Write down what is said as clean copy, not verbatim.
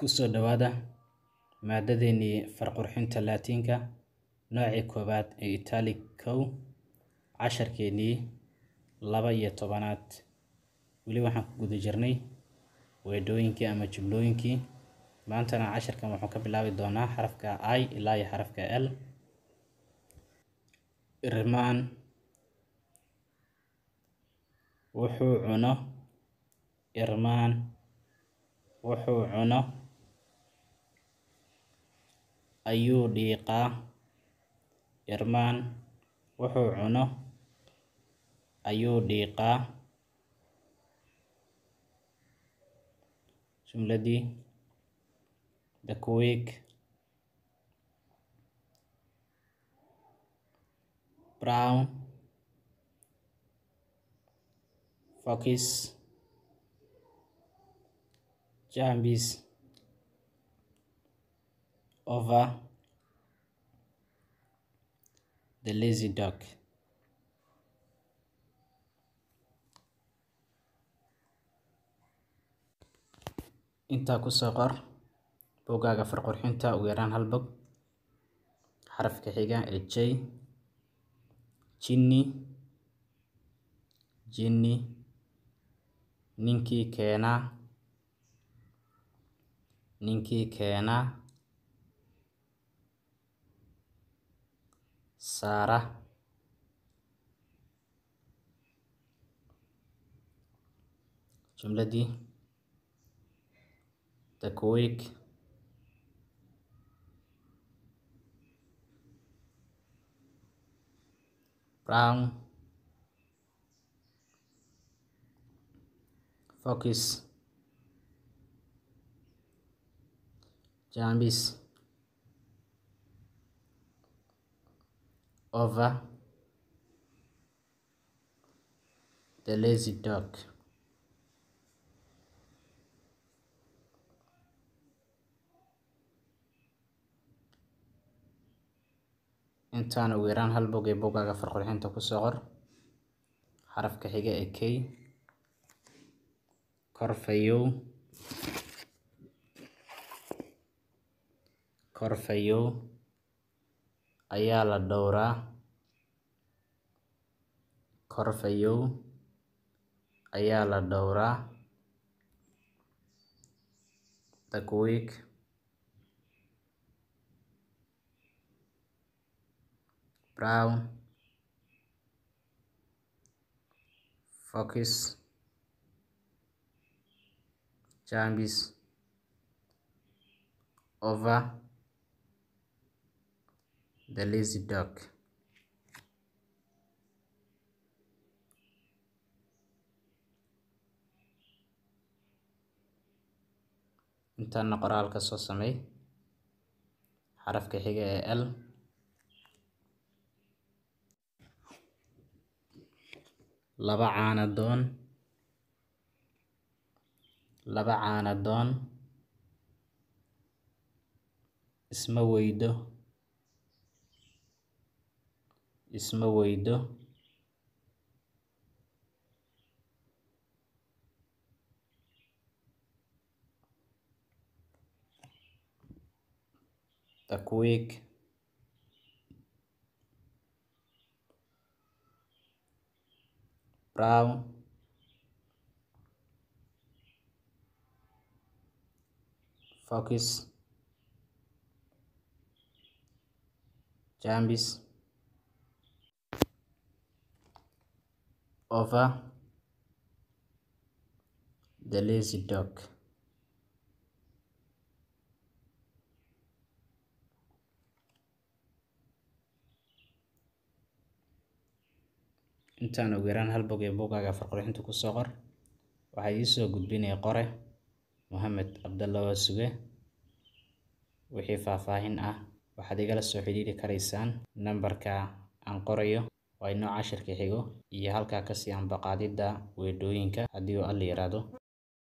Kusoo dhawaada maadadeenii farqurxinta Laatiinka noocii koowaad ee Italic kow casharkeenii 12aad weli waxaan ku guda jirnay weedooyinkii ama jumlooyinkii. maantana casharkan wuxuu ka bilaabi doonaa xarafka I ilaa iyo xarafka L. Irmaan wuxuu cuno, irmaan wuxuu cuno, ayuu dhiiqaa, irmaan wuxuu cuno, ayuu dhiiqaa. jumladii the quick brown focus jumps over the lazy dog. intaa ku soo qor bogaaga farqurxinta ugu yaraan hal bog. xarafka xiga ee J jinni, jinni ninkii keenaa, ninkii keenaa. Saara jumladii the quick brown focus jumps over the lazy dog. intaan ugu yaraan hal bog ee bogaaga farqurxinta ku soo qor xarafka xiga ee K korfayow, korfayow ayaa la dhowraa, korfayow ayaa la dhowraa. the quick brown focus jumps over the lazy dog. intaana qoraalka soo samey xarafka xiga ee L laba caanadoon, laba caanadoon isma weydo, isma weydo. the quick brown focus jumps over the lazy dog. intaan ugu yaraan hal bog ee bogaaga farqurxinta ku soo qor. waxaa ii soo gudbinaya qore Mohamed Cabdalla Waasuge. wixii faahfaahin ah waxaad igala soo xiriiri karaysaan nambarka aan qorayo waa inoo casharka xigo iyo halkaa kasii ambaqaadida weedooyinka haddii uu alla yiraahdo.